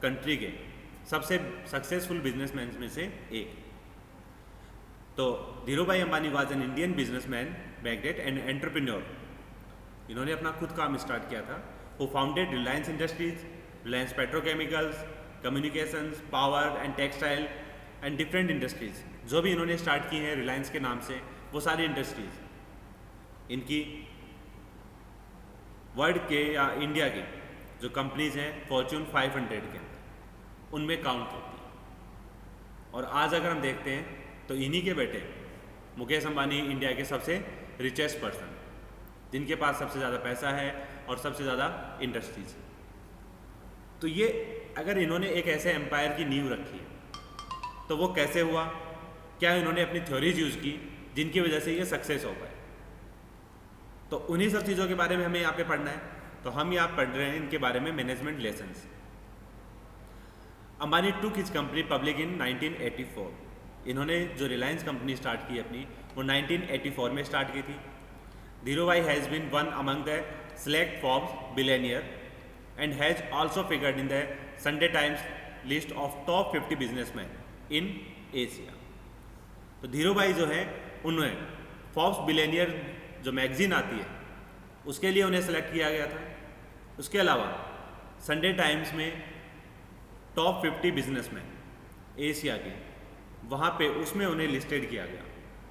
Country के सबसे successful businessman में से एक। तो Dhirubhai Ambani was an Indian businessman, magnet and entrepreneur. इन्होंने अपना खुद काम स्टार्ट किया था। वो founded Reliance industries, Reliance petrochemicals, communications, power and textile and different industries. जो भी इन्होंने स्टार्ट की हैं रिलायंस के नाम से, वो सारी इंडस्ट्रीज इनकी वर्ल्ड के या इंडिया की जो कंपनीज हैं फॉर्च्यून 500 के अंदर, उनमें काउंट होती है। और आज अगर हम देखते हैं तो इन्हीं के बेटे मुकेश अंबानी इंडिया के सबसे रिचेस्ट पर्सन, जिनके पास सबसे ज़्यादा पैसा है और सबसे ज़्यादा इंडस्ट्रीज है। तो ये अगर इन्होंने एक ऐसे एम्पायर की नींव रखी है तो वो कैसे हुआ, क्या इन्होंने अपनी थ्योरीज यूज़ की जिनकी वजह से ये सक्सेस हो पाए। तो उन्हीं सब चीज़ों के बारे में हमें यहाँ पे पढ़ना है। तो हम यहाँ पढ़ रहे हैं इनके बारे में management lessons. Ambani took his company public in 1984। इन्होंने जो रिलायंस कंपनी स्टार्ट की अपनी, वो 1984 में स्टार्ट की थी। Dhirubhai has been one among the select Forbes billionaire and has also figured in the Sunday Times list of top 50 businessman in Asia. तो धीरूभाई जो है उन्हें फॉर्ब्स बिलियनियर जो मैगजीन आती है उसके लिए उन्हें सेलेक्ट किया गया था। उसके अलावा संडे टाइम्स में टॉप 50 बिजनेसमैन एशिया के, वहाँ पे उसमें उन्हें लिस्टेड किया गया।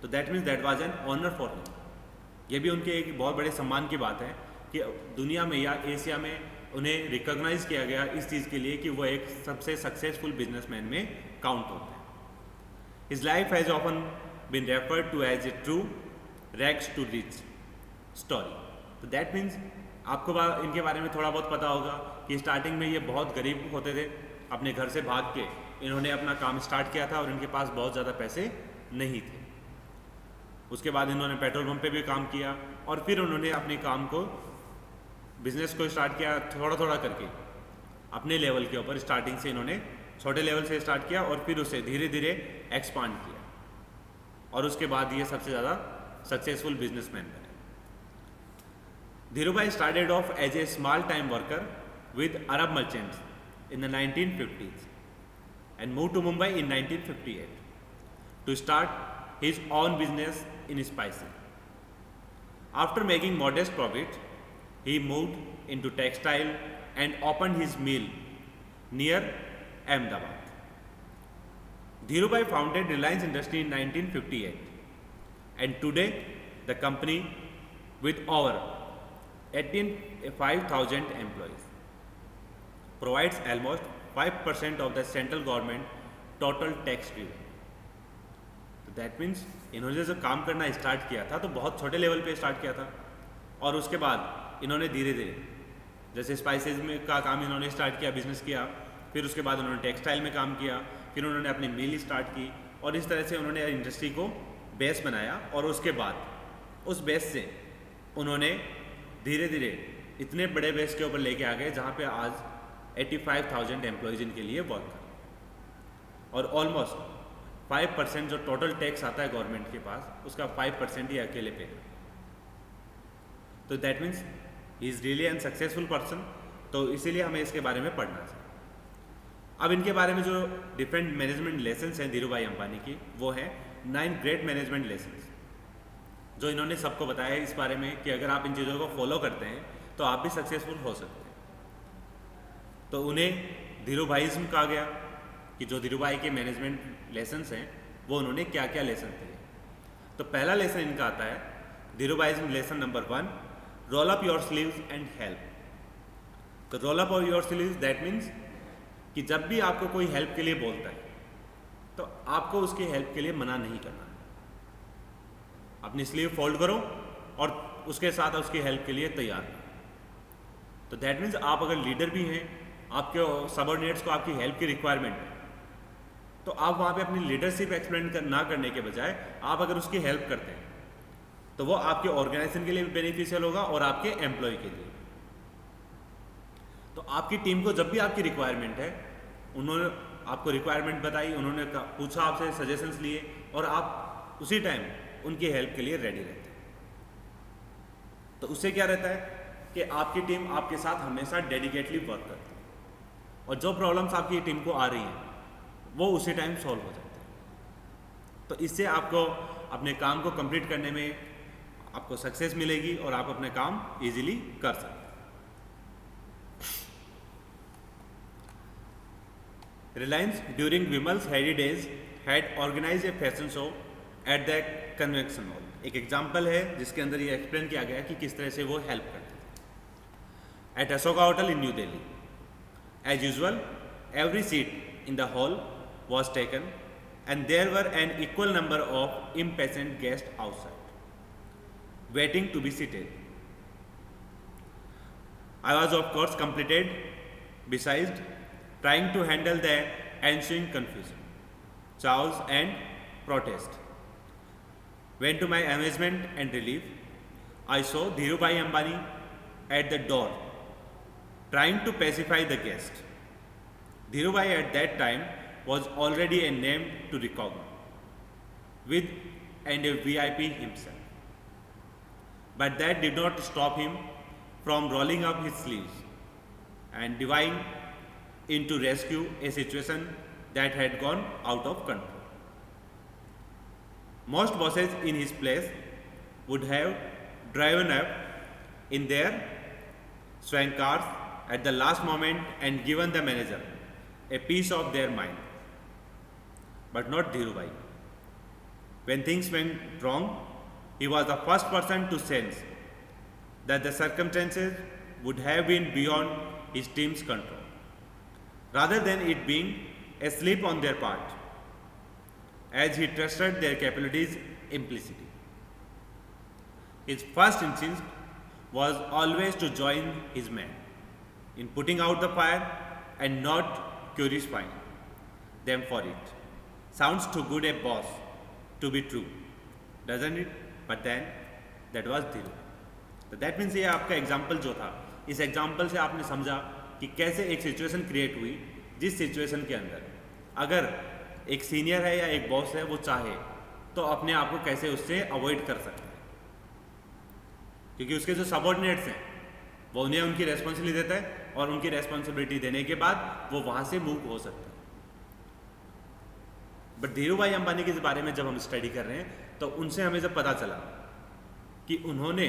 तो that means that was an honour for him. ये भी उनके एक बहुत बड़े सम्मान की बात है कि दुनिया में या एशिया में उन्हें रिकॉग्नाइज किया गया इस चीज़ के लिए कि वो एक सबसे सक्सेसफुल बिजनेसमैन में काउंट होते हैं। His life has often been referred to as a true rags to rich story. तो दैट मीन्स आपको इनके बारे में थोड़ा बहुत पता होगा कि स्टार्टिंग में ये बहुत गरीब होते थे, अपने घर से भाग के इन्होंने अपना काम स्टार्ट किया था और इनके पास बहुत ज़्यादा पैसे नहीं थे। उसके बाद इन्होंने पेट्रोल पंप पे भी काम किया और फिर उन्होंने अपने काम को, बिजनेस को स्टार्ट किया थोड़ा थोड़ा करके अपने लेवल के ऊपर। स्टार्टिंग से इन्होंने छोटे लेवल से स्टार्ट किया और फिर उसे धीरे धीरे एक्सपांड किया और उसके बाद ये सबसे ज़्यादा सक्सेसफुल बिजनेसमैन बने। Dhirubhai started off as a small time worker with Arab merchants in the 1950s and moved to Mumbai in 1958 to start his own business in spices. After making modest profit, he moved into textile and opened his mill near Ahmedabad. Dhirubhai founded Reliance Industry in 1958 and today the company with over 85,000 employees provides almost 5% of the central government total tax revenue. तो that means इन्होंने जो काम करना start किया था तो बहुत छोटे लेवल पे स्टार्ट किया था और उसके बाद इन्होंने धीरे धीरे जैसे स्पाइसेज में का काम इन्होंने स्टार्ट किया, बिजनेस किया, फिर उसके बाद उन्होंने टेक्सटाइल में काम किया, फिर उन्होंने अपनी मिल स्टार्ट की और इस तरह से उन्होंने इंडस्ट्री को बेस बनाया और उसके बाद उस बेस से उन्होंने धीरे धीरे इतने बड़े बेस के ऊपर लेके आ गए जहाँ पे आज 85,000 एम्प्लॉयज़ इनके लिए वर्क कर और ऑलमोस्ट 5% जो टोटल टैक्स आता है गवर्नमेंट के पास उसका 5% ही अकेले पे है। तो that means he is really an successful person. तो इसीलिए हमें इसके बारे में पढ़ना चाहिए। अब इनके बारे में जो डिफरेंट मैनेजमेंट लेसन्स हैं धीरूभाई अंबानी की, वो है 9 ग्रेट मैनेजमेंट लेसन्स जो इन्होंने सबको बताया है इस बारे में कि अगर आप इन चीज़ों को फॉलो करते हैं तो आप भी सक्सेसफुल हो सकते हैं। तो उन्हें धीरूभाईज़्म कहा गया कि जो धीरूभाई के मैनेजमेंट लेसन्स हैं वो उन्होंने क्या क्या लेसन थे। तो पहला लेसन इनका आता है Dhirubhaism lesson number 1, roll up your sleeves and help. तो roll up your sleeves that means कि जब भी आपको कोई हेल्प के लिए बोलता है तो आपको उसकी हेल्प के लिए मना नहीं करना। अपनी स्लीव फोल्ड करो और उसके साथ उसकी हेल्प के लिए तैयार हो। तो दैट मीन्स आप अगर लीडर भी हैं, आपके सबऑर्डिनेट्स को आपकी हेल्प की रिक्वायरमेंट है, तो आप वहाँ पे अपनी लीडरशिप एक्सप्लेन ना करने के बजाय आप अगर उसकी हेल्प करते हैं तो वो आपके ऑर्गेनाइजेशन के लिए भी बेनिफिशियल होगा और आपके एम्प्लॉय के लिए। तो आपकी टीम को जब भी आपकी रिक्वायरमेंट है, उन्होंने आपको रिक्वायरमेंट बताई, उन्होंने पूछा आपसे सजेशंस लिए और आप उसी टाइम उनकी हेल्प के लिए रेडी रहते हैं। तो उससे क्या रहता है कि आपकी टीम आपके साथ हमेशा डेडिकेटली वर्क करती है। और जो प्रॉब्लम्स आपकी टीम को आ रही हैं वो उसी टाइम सॉल्व हो जाते हैं। तो इससे आपको अपने काम को कंप्लीट करने में आपको सक्सेस मिलेगी और आप अपने काम इजीली कर सकते हैं। Reliance during Vimal's heady days had organized a fashion show at the convention hall। एक एग्जाम्पल है जिसके अंदर ये एक्सप्लेन किया गया कि किस तरह से वो हेल्प करते थे। At Ashoka hotel in New Delhi, as usual every seat in the hall was taken and there were an equal number of impatient guests outside waiting to be seated. I was of course completed, besides trying to handle the ensuing confusion, chaos and protest, when to my amazement and relief, I saw Dhirubhai Ambani at the door trying to pacify the guest. Dhirubhai at that time was already a name to recognize, with and a VIP himself. But that did not stop him from rolling up his sleeves and diving in to rescue a situation that had gone out of control. Most bosses in his place would have driven up in their swank cars at the last moment and given the manager a piece of their mind. But not Dhirubhai. When things went wrong, he was the first person to sense that the circumstances would have been beyond his team's control, rather than it being a slip on their part, as he trusted their capabilities implicitly. His first instinct was always to join his men in putting out the fire and not glorifying them for it. Sounds too good a boss to be true, doesn't it? But then that was Dhiru. तो that means ये आपका example जो था, इस example से आपने समझा कि कैसे एक सिचुएशन क्रिएट हुई जिस सिचुएशन के अंदर अगर एक सीनियर है या एक बॉस है वो चाहे तो अपने आप को कैसे उससे अवॉइड कर सकता है, क्योंकि उसके जो सबऑर्डिनेट्स हैं वो उन्हें उनकी रेस्पॉन्सिबिलिटी देता है और उनकी रेस्पॉन्सिबिलिटी देने के बाद वो वहाँ से मूव हो सकता है। बट धीरूभाई अंबानी के बारे में जब हम स्टडी कर रहे हैं तो उनसे हमें जब पता चला कि उन्होंने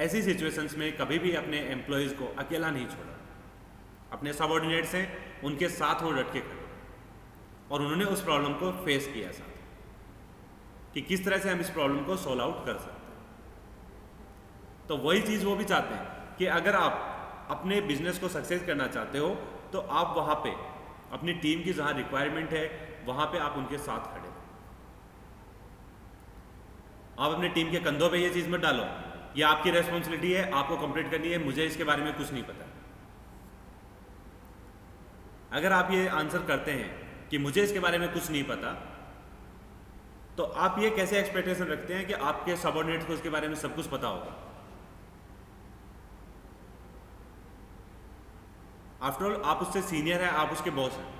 ऐसी सिचुएशंस में कभी भी अपने एम्प्लॉयज़ को अकेला नहीं छोड़ा, अपने सबऑर्डिनेट्स हैं उनके साथ वो डट के खड़े और उन्होंने उस प्रॉब्लम को फेस किया साथ कि किस तरह से हम इस प्रॉब्लम को सॉल्व आउट कर सकते हैं। तो वही चीज़ वो भी चाहते हैं कि अगर आप अपने बिजनेस को सक्सेस करना चाहते हो तो आप वहाँ पे अपनी टीम की जहाँ रिक्वायरमेंट है वहाँ पे आप उनके साथ खड़े हो। आप अपनी टीम के कंधों पे ये चीज़ मत डालो, ये आपकी रेस्पॉन्सिबिलिटी है, आपको कंप्लीट करनी है, मुझे इसके बारे में कुछ नहीं पता। अगर आप ये आंसर करते हैं कि मुझे इसके बारे में कुछ नहीं पता, तो आप ये कैसे एक्सपेक्टेशन रखते हैं कि आपके सबऑर्डिनेट्स को इसके बारे में सब कुछ पता होगा? आफ्टर ऑल आप उससे सीनियर है, आप उसके बॉस हैं,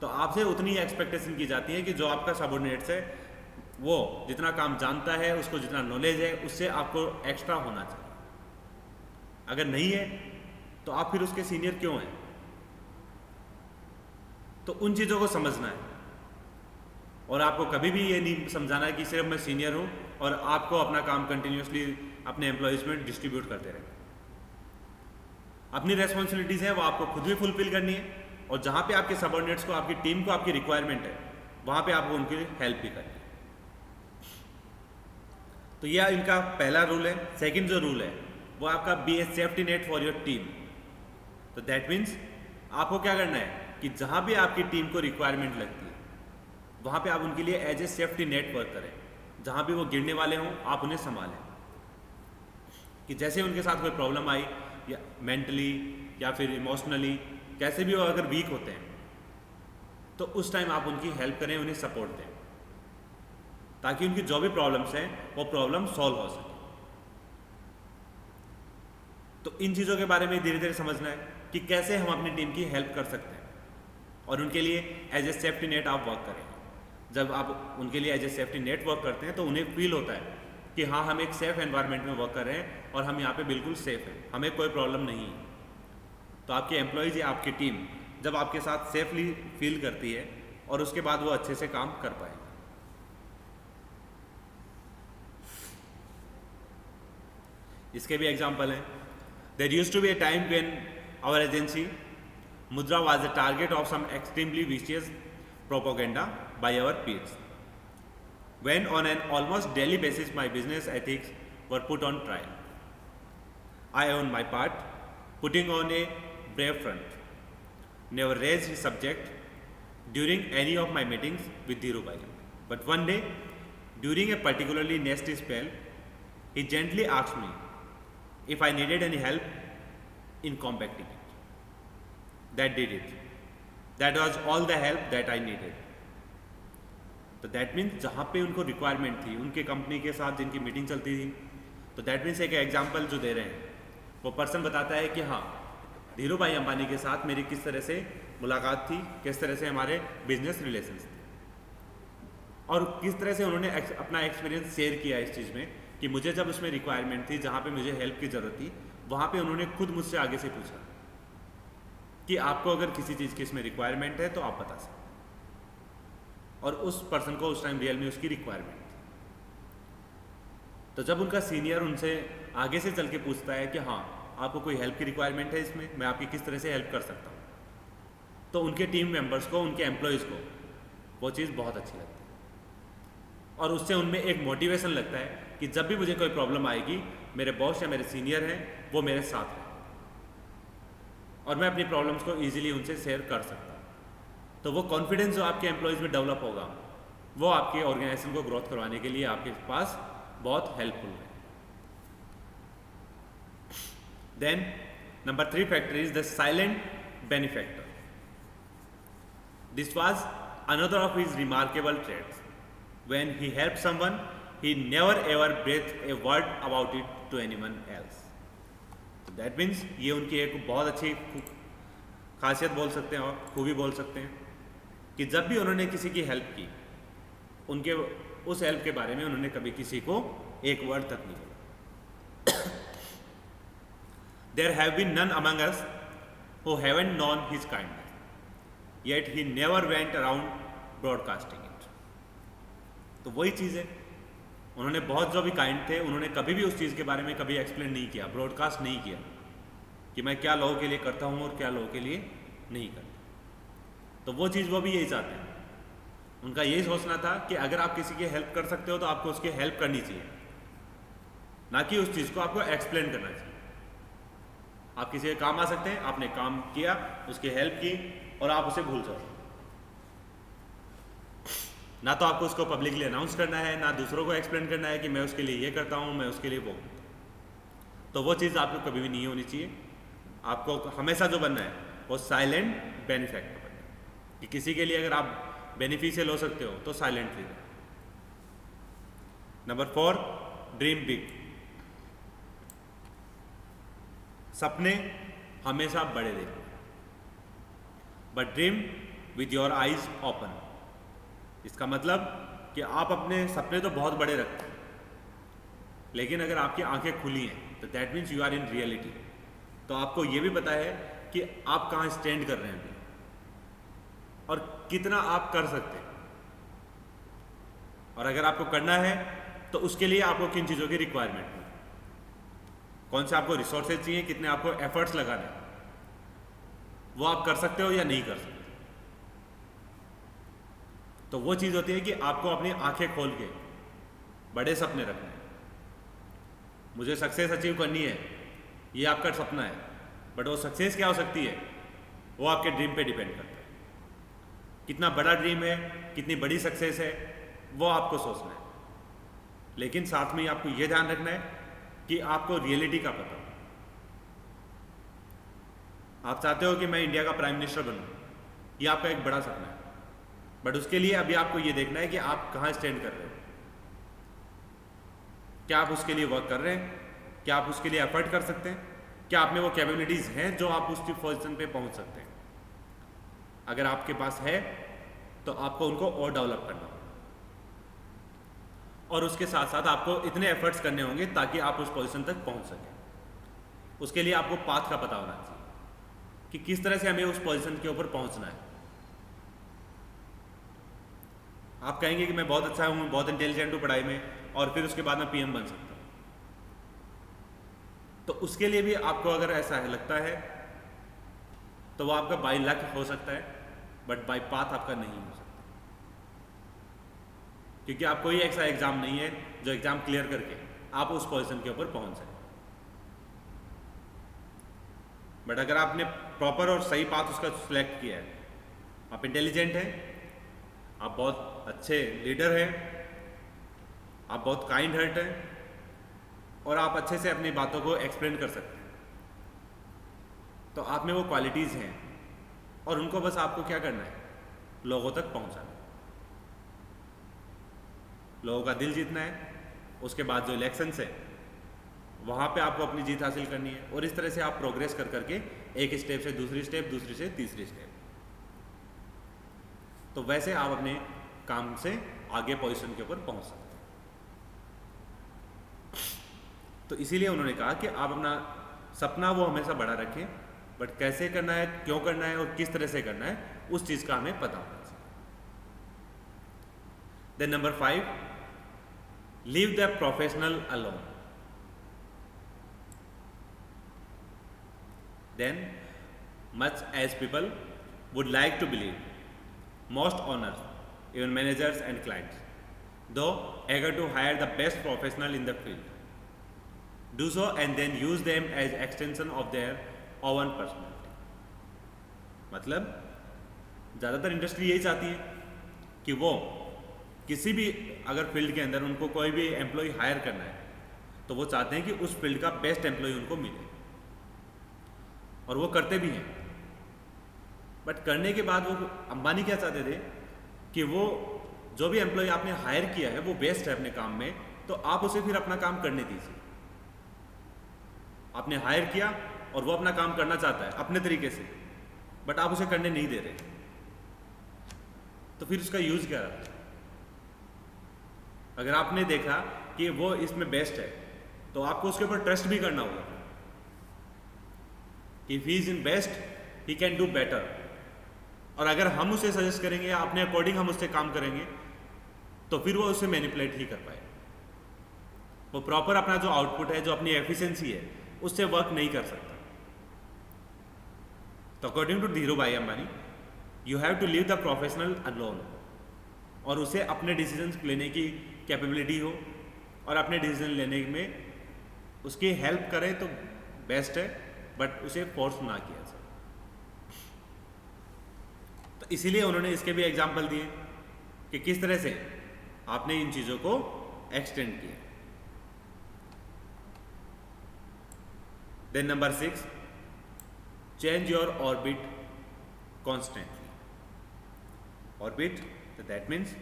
तो आपसे उतनी एक्सपेक्टेशन की जाती है कि जो आपका सबऑर्डिनेट्स है वो जितना काम जानता है, उसको जितना नॉलेज है, उससे आपको एक्स्ट्रा होना चाहिए। अगर नहीं है तो आप फिर उसके सीनियर क्यों हैं? तो उन चीज़ों को समझना है और आपको कभी भी ये नहीं समझाना है कि सिर्फ मैं सीनियर हूँ और आपको अपना काम कंटिन्यूसली अपने एम्प्लॉयज़ में डिस्ट्रीब्यूट करते रहें। अपनी रेस्पॉन्सिबिलिटीज़ हैं वो आपको खुद भी फुलफिल करनी है और जहाँ पे आपके सबऑर्डिनेट्स को, आपकी टीम को आपकी रिक्वायरमेंट है वहाँ पे आपको उनकी हेल्प भी करनी है। तो यह इनका पहला रूल है। सेकंड जो रूल है वो आपका be a safety net for your team. तो दैट मीन्स आपको क्या करना है कि जहाँ भी आपकी टीम को रिक्वायरमेंट लगती है वहाँ पे आप उनके लिए as a safety net work करें। जहाँ भी वो गिरने वाले हों आप उन्हें संभालें, कि जैसे उनके साथ कोई प्रॉब्लम आई या मेंटली या फिर इमोशनली कैसे भी वो अगर वीक होते हैं तो उस टाइम आप उनकी हेल्प करें, उन्हें सपोर्ट दें, ताकि उनकी जो भी प्रॉब्लम्स हैं वो प्रॉब्लम सॉल्व हो सके। तो इन चीज़ों के बारे में धीरे धीरे समझना है कि कैसे हम अपनी टीम की हेल्प कर सकते हैं और उनके लिए एज ए सेफ्टी नेट आप वर्क करें। जब आप उनके लिए as a safety net work करते हैं तो उन्हें फील होता है कि हाँ, हम एक सेफ एनवायरनमेंट में वर्क कर रहे हैं और हम यहाँ पे बिल्कुल सेफ हैं, हमें कोई प्रॉब्लम नहीं है। तो आपके एम्प्लॉयज़ या आपकी टीम जब आपके साथ सेफली फील करती है और उसके बाद वो अच्छे से काम कर पाए। इसके भी एग्जाम्पल हैं। There used to be a time when our agency Mudra was the target of some extremely vicious propaganda by our peers. When on an almost daily basis my business ethics were put on trial. I on my part, putting on a brave front, never raised the subject during any of my meetings with Dhirubhai. But one day, during a particularly nasty spell, he gently asked me if I needed any help in combating it. That did it. That was all the help that I needed. तो that means जहाँ पे उनको requirement थी उनके company के साथ जिनकी meeting चलती थी, तो दैट मीन्स एक एग्जांपल जो दे रहे हैं वो पर्सन बताता है कि हाँ धीरू भाई अंबानी के साथ मेरी किस तरह से मुलाकात थी, किस तरह से हमारे बिजनेस रिलेशंस थे और किस तरह से उन्होंने अपना एक्सपीरियंस शेयर किया इस चीज़ में कि मुझे जब उसमें रिक्वायरमेंट थी, जहाँ पे मुझे हेल्प की ज़रूरत थी, वहाँ पे उन्होंने खुद मुझसे आगे से पूछा कि आपको अगर किसी चीज़ की इसमें रिक्वायरमेंट है तो आप बता सकते, और उस पर्सन को उस टाइम रियल में उसकी रिक्वायरमेंट थी। तो जब उनका सीनियर उनसे आगे से चल के पूछता है कि हाँ आपको कोई हेल्प की रिक्वायरमेंट है, इसमें मैं आपकी किस तरह से हेल्प कर सकता हूँ, तो उनके टीम मेंबर्स को, उनके एम्प्लॉयज़ को वो चीज़ बहुत अच्छी लगती है और उससे उनमें एक मोटिवेशन लगता है कि जब भी मुझे कोई प्रॉब्लम आएगी मेरे बॉस या मेरे सीनियर हैं वो मेरे साथ हैं और मैं अपनी प्रॉब्लम्स को ईजिली उनसे शेयर कर सकता हूँ। तो वो कॉन्फिडेंस जो आपके एम्प्लॉयज़ में डेवलप होगा वो आपके ऑर्गेनाइजेशन को ग्रोथ करवाने के लिए आपके पास बहुत हेल्पफुल है। Then number 3 factor is the silent benefactor. This was another of his remarkable trades. When he help someone he never ever breathe a word about it to anyone else. That means ये उनकी एक बहुत अच्छी खासियत बोल सकते हैं और खूबी बोल सकते हैं कि जब भी उन्होंने किसी की हेल्प की, उनके उस हेल्प के बारे में उन्होंने कभी किसी को एक वर्ड तक नहीं बोला। There have been none among us who haven't known his kindness, yet he never went around broadcasting it. तो वही चीज़ है, उन्होंने बहुत जो भी काइंड थे उन्होंने कभी भी उस चीज़ के बारे में कभी एक्सप्लेन नहीं किया, ब्रॉडकास्ट नहीं किया कि मैं क्या लोगों के लिए करता हूँ और क्या लोगों के लिए नहीं करता। तो वो चीज़ वो भी यही चाहते हैं। उनका यही सोचना था कि अगर आप किसी की हेल्प कर सकते हो तो आपको उसकी हेल्प करनी चाहिए, ना कि उस चीज़ को आपको एक्सप्लेन करना चाहिए। आप किसी के काम आ सकते हैं, आपने काम किया, उसकी हेल्प की और आप उसे भूल जाओ। ना तो आपको उसको पब्लिकली अनाउंस करना है, ना दूसरों को एक्सप्लेन करना है कि मैं उसके लिए ये करता हूँ, मैं उसके लिए वो करता हूँ। तो वो चीज़ आपको कभी भी नहीं होनी चाहिए। आपको हमेशा जो बनना है वो साइलेंट बेनिफैक्टर बनना है कि किसी के लिए अगर आप बेनिफिशियल हो सकते हो तो साइलेंटली रहो। Number 4, dream big. सपने हमेशा बड़े देखो, but dream with your eyes open. इसका मतलब कि आप अपने सपने तो बहुत बड़े रखते हैं, लेकिन अगर आपकी आंखें खुली हैं तो that means you are in reality. तो आपको ये भी पता है कि आप कहाँ स्टैंड कर रहे हैं अभी और कितना आप कर सकते हैं, और अगर आपको करना है तो उसके लिए आपको किन चीज़ों की रिक्वायरमेंट है, कौन से आपको रिसोर्सेज चाहिए, कितने आपको एफर्ट्स लगाने हैं, वो आप कर सकते हो या नहीं कर सकते। तो वो चीज़ होती है कि आपको अपनी आंखें खोल के बड़े सपने रखने हैं। मुझे सक्सेस अचीव करनी है, ये आपका सपना है, बट वो सक्सेस क्या हो सकती है वो आपके ड्रीम पे डिपेंड करता है। कितना बड़ा ड्रीम है, कितनी बड़ी सक्सेस है, वो आपको सोचना है, लेकिन साथ में ही आपको ये ध्यान रखना है कि आपको रियलिटी का पता हो। आप चाहते हो कि मैं इंडिया का प्राइम मिनिस्टर बनूं, ये आपका एक बड़ा सपना है, बट उसके लिए अभी आपको ये देखना है कि आप कहाँ स्टैंड कर रहे हो। क्या आप उसके लिए वर्क कर रहे हैं, क्या आप उसके लिए एफर्ट कर सकते हैं, क्या आप में वो कैपेबिलिटीज़ हैं जो आप उस पोजीशन पे पहुंच सकते हैं। अगर आपके पास है तो आपको उनको और डेवलप करना होगा, और उसके साथ साथ आपको इतने एफर्ट्स करने होंगे ताकि आप उस पोजीशन तक पहुंच सकें। उसके लिए आपको पाथ का पता होना चाहिए कि किस तरह से हमें उस पोजीशन के ऊपर पहुंचना है। आप कहेंगे कि मैं बहुत अच्छा हूँ, बहुत इंटेलिजेंट हूँ पढ़ाई में, और फिर उसके बाद मैं पीएम बन सकता हूँ। तो उसके लिए भी आपको अगर ऐसा है लगता है तो वो आपका बाय लक हो सकता है, बट बाय पाथ आपका नहीं हो सकता, क्योंकि आप कोई ऐसा एग्जाम नहीं है जो एग्जाम क्लियर करके आप उस पोजीशन के ऊपर पहुंच जाए। बट अगर आपने प्रॉपर और सही पाथ उसका सिलेक्ट किया है, आप इंटेलिजेंट हैं, आप बहुत अच्छे लीडर हैं, आप बहुत काइंड हार्ट हैं, और आप अच्छे से अपनी बातों को एक्सप्लेन कर सकते हैं, तो आप में वो क्वालिटीज़ हैं, और उनको बस आपको क्या करना है, लोगों तक पहुंचाना, लोगों का दिल जीतना है। उसके बाद जो इलेक्शंस है वहाँ पे आपको अपनी जीत हासिल करनी है, और इस तरह से आप प्रोग्रेस कर करके एक स्टेप से दूसरी स्टेप, दूसरी से तीसरी स्टेप, तो वैसे आप अपने काम से आगे पोजीशन के ऊपर पहुंच सकते हैं। तो इसीलिए उन्होंने कहा कि आप अपना सपना वो हमेशा बड़ा रखें, बट कैसे करना है, क्यों करना है और किस तरह से करना है, उस चीज़ का हमें पता होना चाहिए। Then number 5, leave the professional alone. Then much as people would like to believe, most owners, even managers and clients, though eager to hire the best professional in the field, do so and then use them as extension of their own personality. मतलब ज़्यादातर industry यही चाहती है कि वो किसी भी अगर फील्ड के अंदर उनको कोई भी एम्प्लॉय हायर करना है, तो वो चाहते हैं कि उस फील्ड का बेस्ट एम्प्लॉय उनको मिले, और वो करते भी हैं। बट करने के बाद वो अंबानी क्या चाहते थे कि वो जो भी एम्प्लॉय आपने हायर किया है वो बेस्ट है अपने काम में, तो आप उसे फिर अपना काम करने दीजिए। आपने हायर किया और वो अपना काम करना चाहता है अपने तरीके से, बट आप उसे करने नहीं दे रहे, तो फिर उसका यूज क्या रहा? अगर आपने देखा कि वो इसमें बेस्ट है, तो आपको उसके ऊपर ट्रस्ट भी करना होगा। If he is in best he can do better, और अगर हम उसे सजेस्ट करेंगे या अपने अकॉर्डिंग हम उससे काम करेंगे, तो फिर वो उसे मैनिपुलेट ही कर पाए। वो प्रॉपर अपना जो आउटपुट है, जो अपनी एफिशिएंसी है, उससे वर्क नहीं कर सकता। तो according to Dhirubhai Ambani, you have to leave the professional alone, और उसे अपने डिसीजंस लेने की कैपेबिलिटी हो, और अपने डिसीजन लेने में उसकी हेल्प करें तो बेस्ट है, बट उसे फोर्स ना किया जाए। तो इसीलिए उन्होंने इसके भी एग्जाम्पल दिए कि किस तरह से आपने इन चीज़ों को एक्सटेंड किया। Then number 6, change your orbit constantly. Orbit that means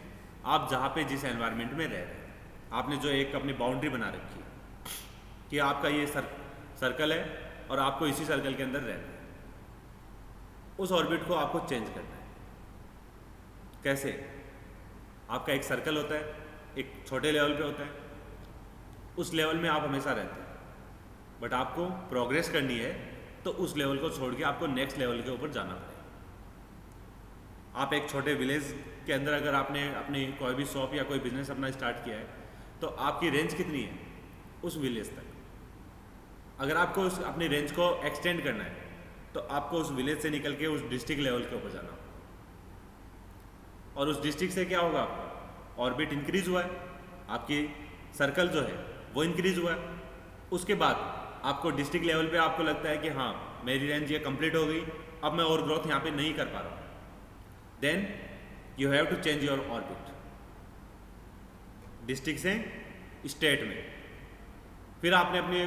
आप जहाँ पे जिस एनवायरनमेंट में रह रहे हैं, आपने जो एक अपनी बाउंड्री बना रखी है कि आपका ये सर्कल है और आपको इसी सर्कल के अंदर रहना है, उस ऑर्बिट को आपको चेंज करना है। कैसे? आपका एक सर्कल होता है, एक छोटे लेवल पे होता है, उस लेवल में आप हमेशा रहते हैं, बट आपको प्रोग्रेस करनी है तो उस लेवल को छोड़ के आपको नेक्स्ट लेवल के ऊपर जाना पड़ेगा। आप एक छोटे विलेज के अंदर अगर आपने अपनी कोई भी शॉप या कोई बिजनेस अपना स्टार्ट किया है, तो आपकी रेंज कितनी है? उस विलेज तक। अगर आपको उस अपनी रेंज को एक्सटेंड करना है, तो आपको उस विलेज से निकल के उस डिस्ट्रिक्ट लेवल के ऊपर जाना, और उस डिस्ट्रिक्ट से क्या होगा? ऑर्बिट इंक्रीज हुआ है, आपकी सर्कल जो है वो इंक्रीज हुआ है। उसके बाद आपको डिस्ट्रिक्ट लेवल पे आपको लगता है कि हाँ मेरी रेंज ये कंप्लीट हो गई, अब मैं और ग्रोथ यहाँ पे नहीं कर पा रहा हूँ, then you have to change your orbit, district से स्टेट में। फिर आपने अपने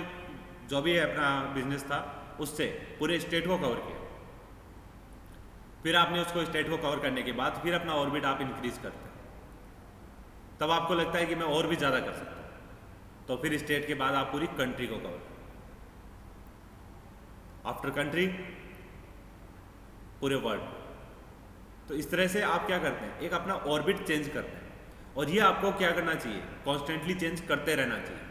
जो भी अपना बिजनेस था उससे पूरे स्टेट को कवर किया, फिर आपने उसको स्टेट को कवर करने के बाद फिर अपना ऑर्बिट आप इंक्रीज करते हैं, तब आपको लगता है कि मैं और भी ज़्यादा कर सकता हूँ, तो फिर स्टेट के बाद आप पूरी कंट्री को कवर, आफ्टर कंट्री पूरे वर्ल्ड। तो इस तरह से आप क्या करते हैं? एक अपना ऑर्बिट चेंज करते हैं, और ये आपको क्या करना चाहिए? कॉन्स्टेंटली चेंज करते रहना चाहिए।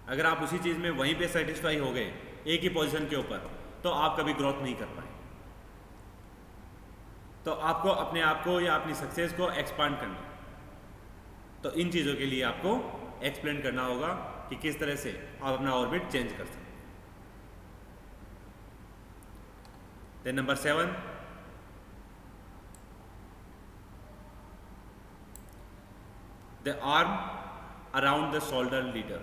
अगर आप उसी चीज़ में वहीं पे सेटिस्फाई हो गए एक ही पोजीशन के ऊपर, तो आप कभी ग्रोथ नहीं कर पाएंगे। तो आपको अपने आप को या अपनी सक्सेस को एक्सपांड करना, तो इन चीज़ों के लिए आपको एक्सप्लेन करना होगा कि किस तरह से आप अपना ऑर्बिट चेंज कर सकते हैं। Then number 7, the arm around the shoulder leader.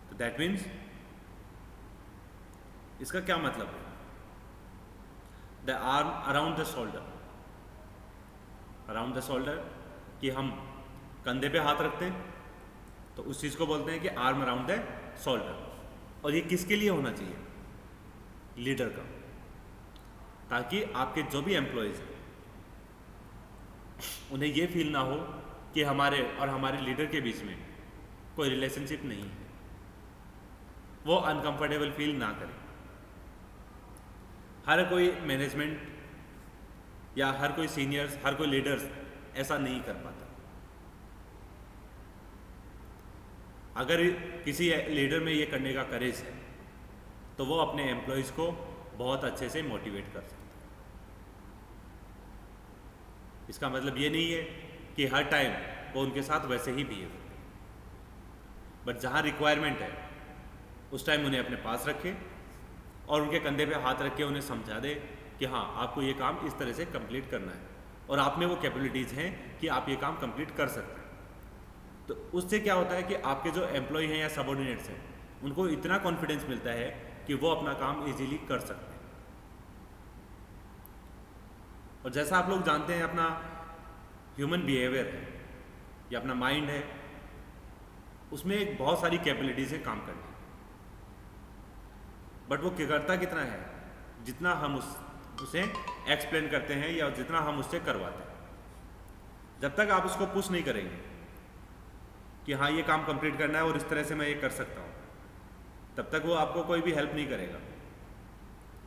तो दैट मीन्स, इसका क्या मतलब है? The arm around the shoulder, around the shoulder कि हम कंधे पे हाथ रखते हैं, तो उस चीज़ को बोलते हैं कि आर्म अराउंड द शोल्डर। और ये किसके लिए होना चाहिए? लीडर का, ताकि आपके जो भी एम्प्लॉयज़ हैं उन्हें ये फील ना हो कि हमारे और हमारे लीडर के बीच में कोई रिलेशनशिप नहीं है, वो अनकंफर्टेबल फील ना करें। हर कोई मैनेजमेंट या हर कोई सीनियर्स, हर कोई लीडर्स ऐसा नहीं कर पाता। अगर किसी लीडर में ये करने का करेज है तो वो अपने एम्प्लॉयज़ को बहुत अच्छे से मोटिवेट कर सकता है। इसका मतलब ये नहीं है कि हर टाइम वो उनके साथ वैसे ही बिहेव करें, बट जहाँ रिक्वायरमेंट है उस टाइम उन्हें अपने पास रखें और उनके कंधे पे हाथ रख के उन्हें समझा दे कि हाँ, आपको ये काम इस तरह से कंप्लीट करना है और आप में वो कैपेबिलिटीज़ हैं कि आप ये काम कंप्लीट कर सकते हैं। तो उससे क्या होता है कि आपके जो एम्प्लॉय हैं या सबऑर्डिनेट्स हैं उनको इतना कॉन्फिडेंस मिलता है कि वो अपना काम इजीली कर सकते हैं। और जैसा आप लोग जानते हैं, अपना ह्यूमन बिहेवियर है या अपना माइंड है, उसमें एक बहुत सारी कैपेबिलिटीज़ हैं काम करने, बट वो करता कितना है? जितना हम उसे एक्सप्लेन करते हैं या जितना हम उससे करवाते हैं। जब तक आप उसको पुश नहीं करेंगे कि हाँ, ये काम कंप्लीट करना है और इस तरह से मैं ये कर सकता हूँ, तब तक वो आपको कोई भी हेल्प नहीं करेगा।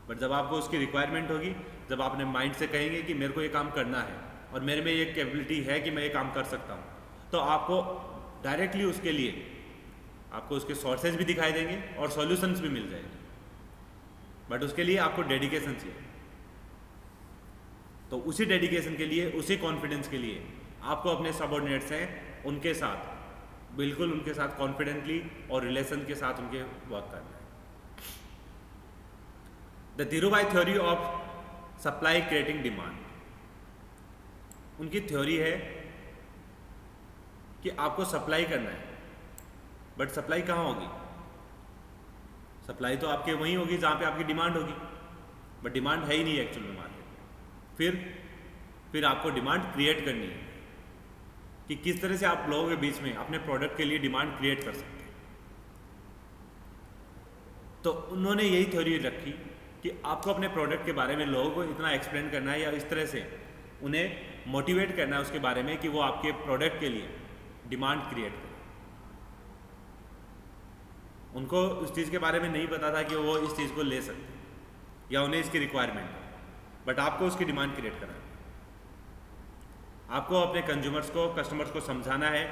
बट जब आपको उसकी रिक्वायरमेंट होगी, जब आप अपने माइंड से कहेंगे कि मेरे को ये काम करना है और मेरे में ये कैपेबिलिटी है कि मैं ये काम कर सकता हूँ, तो आपको डायरेक्टली उसके लिए आपको उसके सोर्सेज भी दिखाई देंगे और सॉल्यूशंस भी मिल जाएंगे। बट उसके लिए आपको डेडिकेशन चाहिए। तो उसी डेडिकेशन के लिए, उसी कॉन्फिडेंस के लिए आपको अपने सबऑर्डिनेट्स हैं उनके साथ बिल्कुल उनके साथ कॉन्फिडेंटली और रिलेशन के साथ उनके वर्क करना है। The Dhirubhai theory of supply creating demand, उनकी थ्योरी है कि आपको सप्लाई करना है, बट सप्लाई कहाँ होगी? सप्लाई तो आपके वहीं होगी जहाँ पे आपकी डिमांड होगी, बट डिमांड है ही नहीं एक्चुअल में मार्केट। फिर आपको डिमांड क्रिएट करनी है कि किस तरह से आप लोगों के बीच में अपने प्रोडक्ट के लिए डिमांड क्रिएट कर सकते हैं। तो उन्होंने यही थ्योरी रखी कि आपको अपने प्रोडक्ट के बारे में लोगों को इतना एक्सप्लेन करना है या इस तरह से उन्हें मोटिवेट करना है उसके बारे में कि वो आपके प्रोडक्ट के लिए डिमांड क्रिएट करें। उनको उस चीज़ के बारे में नहीं पता था कि वो इस चीज़ को ले सकते या उन्हें इसकी रिक्वायरमेंट है, बट आपको उसकी डिमांड क्रिएट करना है। आपको अपने कंज्यूमर्स को, कस्टमर्स को समझाना है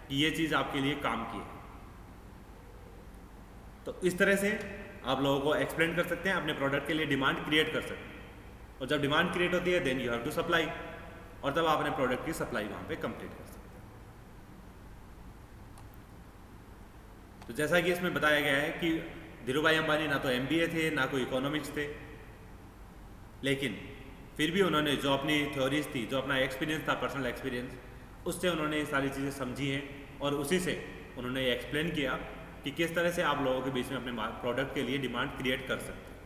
कि ये चीज़ आपके लिए काम की है। तो इस तरह से आप लोगों को एक्सप्लेन कर सकते हैं, अपने प्रोडक्ट के लिए डिमांड क्रिएट कर सकते हैं। और जब डिमांड क्रिएट होती है then you have to supply, और तब आप अपने प्रोडक्ट की सप्लाई वहाँ पे कंप्लीट कर सकते हैं। तो जैसा कि इसमें बताया गया है कि धीरूभाई अंबानी ना तो MBA थे, ना कोई इकोनॉमिक्स थे, लेकिन फिर भी उन्होंने जो अपनी थ्योरीज थी, जो अपना एक्सपीरियंस था, पर्सनल एक्सपीरियंस, उससे उन्होंने ये सारी चीज़ें समझी हैं और उसी से उन्होंने ये एक्सप्लेन किया कि किस तरह से आप लोगों के बीच में अपने प्रोडक्ट के लिए डिमांड क्रिएट कर सकते हैं।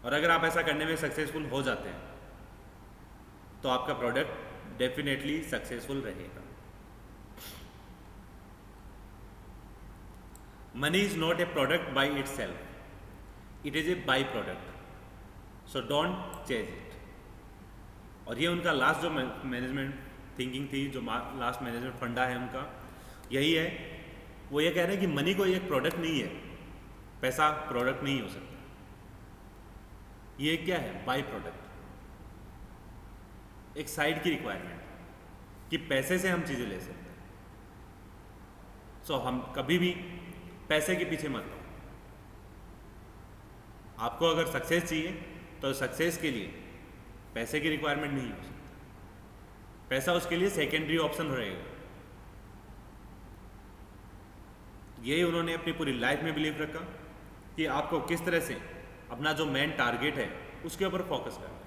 और अगर आप ऐसा करने में सक्सेसफुल हो जाते हैं तो आपका प्रोडक्ट डेफिनेटली सक्सेसफुल रहेगा। Money is not a product by it self, it is a by product, so don't chase it. और ये उनका लास्ट जो मैनेजमेंट थिंकिंग थी, जो लास्ट मैनेजमेंट फंडा है उनका, यही है। वो ये कह रहे हैं कि मनी कोई एक प्रोडक्ट नहीं है, पैसा प्रोडक्ट नहीं हो सकता। ये क्या है? बाई प्रोडक्ट, एक साइड की रिक्वायरमेंट कि पैसे से हम चीज़ें ले सकते हैं। सो हम कभी भी पैसे के पीछे मत लो, आपको अगर सक्सेस चाहिए तो सक्सेस के लिए पैसे की रिक्वायरमेंट नहीं हो सकती, पैसा उसके लिए सेकेंडरी ऑप्शन रहेगा। यही उन्होंने अपनी पूरी लाइफ में बिलीव रखा कि आपको किस तरह से अपना जो मेन टारगेट है उसके ऊपर फोकस करना है।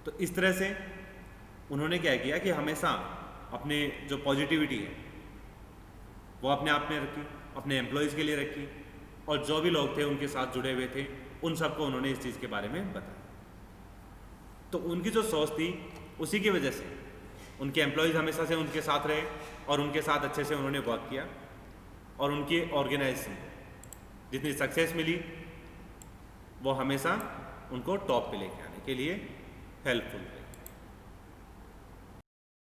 तो इस तरह से उन्होंने क्या किया कि हमेशा अपने जो पॉजिटिविटी है वो अपने आप में रखी, अपने एम्प्लॉयज़ के लिए रखी, और जो भी लोग थे उनके साथ जुड़े हुए थे उन सबको उन्होंने इस चीज़ के बारे में बताया। तो उनकी जो सोच थी उसी की वजह से उनके एम्प्लॉयज़ हमेशा से उनके साथ रहे और उनके साथ अच्छे से उन्होंने वर्क किया, और उनकी ऑर्गेनाइजेशन जितनी सक्सेस मिली वो हमेशा उनको टॉप पे लेके आने के लिए हेल्पफुल है।